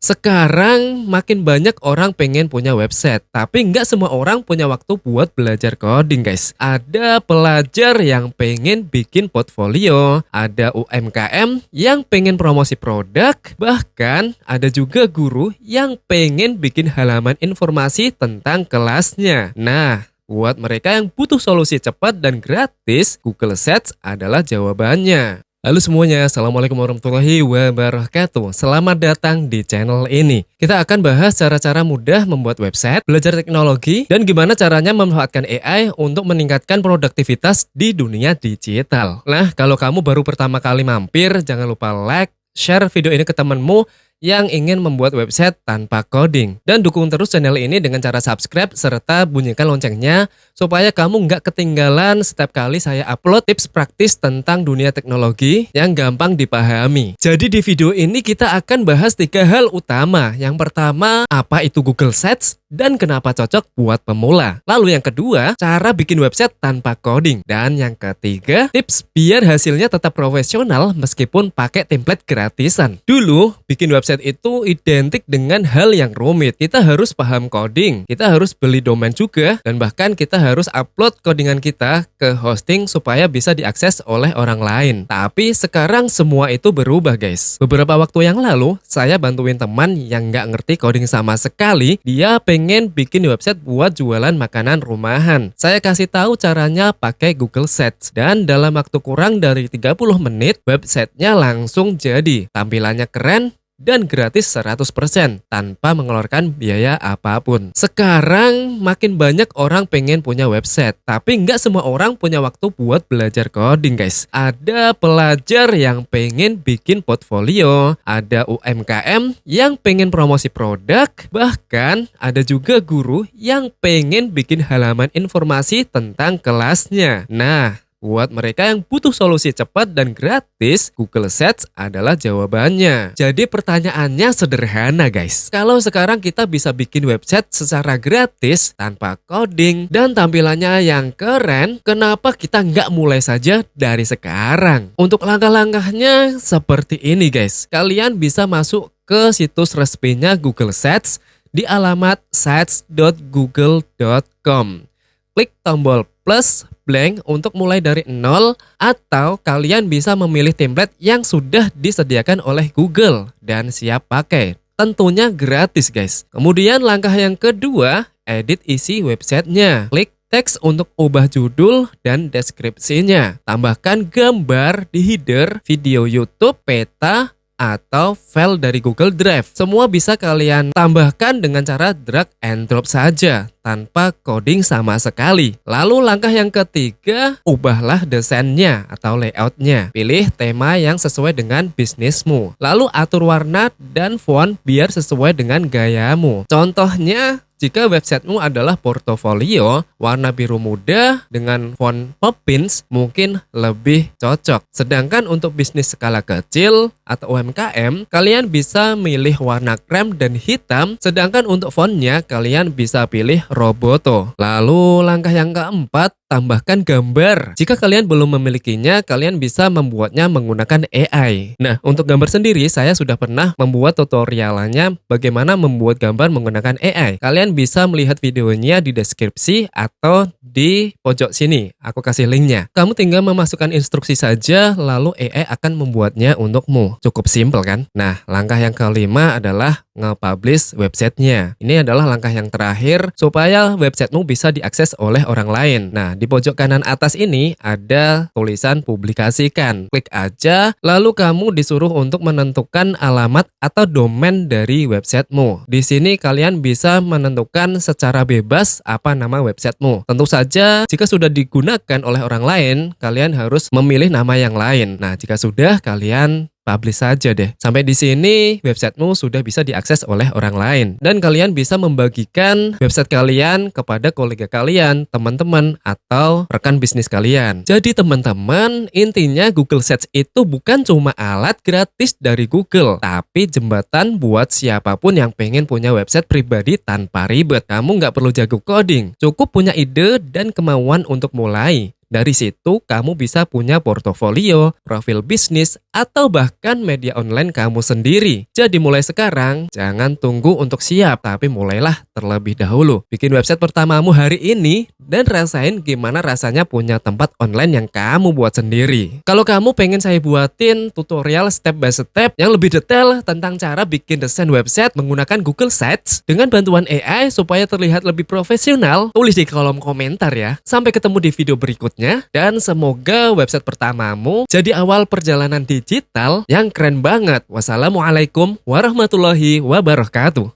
Sekarang makin banyak orang pengen punya website, tapi nggak semua orang punya waktu buat belajar coding guys. Ada pelajar yang pengen bikin portfolio, ada UMKM yang pengen promosi produk, bahkan ada juga guru yang pengen bikin halaman informasi tentang kelasnya. Nah, buat mereka yang butuh solusi cepat dan gratis, Google Sites adalah jawabannya. Halo semuanya, Assalamualaikum warahmatullahi wabarakatuh. Selamat datang di channel ini. Kita akan bahas cara-cara mudah membuat website, belajar teknologi, dan gimana caranya memanfaatkan AI untuk meningkatkan produktivitas di dunia digital. Nah, kalau kamu baru pertama kali mampir, jangan lupa like, share video ini ke temanmu yang ingin membuat website tanpa coding. Dan dukung terus channel ini dengan cara subscribe serta bunyikan loncengnya supaya kamu nggak ketinggalan setiap kali saya upload tips praktis tentang dunia teknologi yang gampang dipahami. Jadi di video ini kita akan bahas 3 hal utama. Yang pertama, apa itu Google Sites dan kenapa cocok buat pemula. Lalu yang kedua, cara bikin website tanpa coding. Dan yang ketiga, tips biar hasilnya tetap profesional meskipun pakai template gratisan. Dulu, bikin website itu identik dengan hal yang rumit. Kita harus paham coding, kita harus beli domain juga, dan bahkan kita harus upload codingan kita ke hosting supaya bisa diakses oleh orang lain. Tapi sekarang semua itu berubah guys. Beberapa waktu yang lalu, saya bantuin teman yang nggak ngerti coding sama sekali. Dia pengen bikin website buat jualan makanan rumahan. Saya kasih tahu caranya pakai Google Sites. Dan dalam waktu kurang dari 30 menit, websitenya langsung jadi. Tampilannya keren dan gratis 100% tanpa mengeluarkan biaya apapun. Sekarang makin banyak orang pengen punya website, tapi nggak semua orang punya waktu buat belajar coding guys. Ada pelajar yang pengen bikin portfolio, ada UMKM yang pengen promosi produk, bahkan ada juga guru yang pengen bikin halaman informasi tentang kelasnya. Nah, buat mereka yang butuh solusi cepat dan gratis, Google Sites adalah jawabannya. Jadi pertanyaannya sederhana guys. Kalau sekarang kita bisa bikin website secara gratis, tanpa coding, dan tampilannya yang keren, kenapa kita nggak mulai saja dari sekarang? Untuk langkah-langkahnya seperti ini guys. Kalian bisa masuk ke situs resminya Google Sites di alamat sites.google.com. Klik tombol plus blank untuk mulai dari nol, atau kalian bisa memilih template yang sudah disediakan oleh Google dan siap pakai. Tentunya gratis guys. Kemudian langkah yang kedua, edit isi websitenya. Klik teks untuk ubah judul dan deskripsinya. Tambahkan gambar di header, video YouTube, peta, atau file dari Google Drive. Semua bisa kalian tambahkan dengan cara drag and drop saja, tanpa coding sama sekali. Lalu langkah yang ketiga, ubahlah desainnya atau layoutnya. Pilih tema yang sesuai dengan bisnismu. Lalu atur warna dan font biar sesuai dengan gayamu. Contohnya, jika websitemu adalah portofolio, warna biru muda dengan font Poppins mungkin lebih cocok. Sedangkan untuk bisnis skala kecil atau UMKM, kalian bisa milih warna krem dan hitam, sedangkan untuk fontnya kalian bisa pilih Roboto. Lalu langkah yang keempat, tambahkan gambar. Jika kalian belum memilikinya, kalian bisa membuatnya menggunakan AI. Nah, untuk gambar sendiri, saya sudah pernah membuat tutorialnya bagaimana membuat gambar menggunakan AI. Kalian bisa melihat videonya di deskripsi atau di pojok sini. Aku kasih linknya. Kamu tinggal memasukkan instruksi saja, lalu AI akan membuatnya untukmu. Cukup simpel kan? Nah, langkah yang kelima adalah nge-publish websitenya. Ini adalah langkah yang terakhir supaya websitemu bisa diakses oleh orang lain. Nah, di pojok kanan atas ini ada tulisan publikasikan. Klik aja, lalu kamu disuruh untuk menentukan alamat atau domain dari websitemu. Di sini kalian bisa menentukan secara bebas apa nama websitemu. Tentu saja, jika sudah digunakan oleh orang lain, kalian harus memilih nama yang lain. Nah, jika sudah, kalian publish saja deh. Sampai di sini websitemu sudah bisa diakses oleh orang lain. Dan kalian bisa membagikan website kalian kepada kolega kalian, teman-teman, atau rekan bisnis kalian. Jadi teman-teman, intinya Google Sites itu bukan cuma alat gratis dari Google, tapi jembatan buat siapapun yang pengen punya website pribadi tanpa ribet. Kamu nggak perlu jago coding, cukup punya ide dan kemauan untuk mulai. Dari situ kamu bisa punya portofolio, profil bisnis, atau bahkan media online kamu sendiri. Jadi mulai sekarang, jangan tunggu untuk siap, tapi mulailah terlebih dahulu. Bikin website pertamamu hari ini, dan rasain gimana rasanya punya tempat online yang kamu buat sendiri. Kalau kamu pengen saya buatin tutorial step by step yang lebih detail tentang cara bikin desain website menggunakan Google Sites dengan bantuan AI supaya terlihat lebih profesional, tulis di kolom komentar ya. Sampai ketemu di video berikutnya, dan semoga website pertamamu jadi awal perjalanan digital yang keren banget. Wassalamualaikum warahmatullahi wabarakatuh.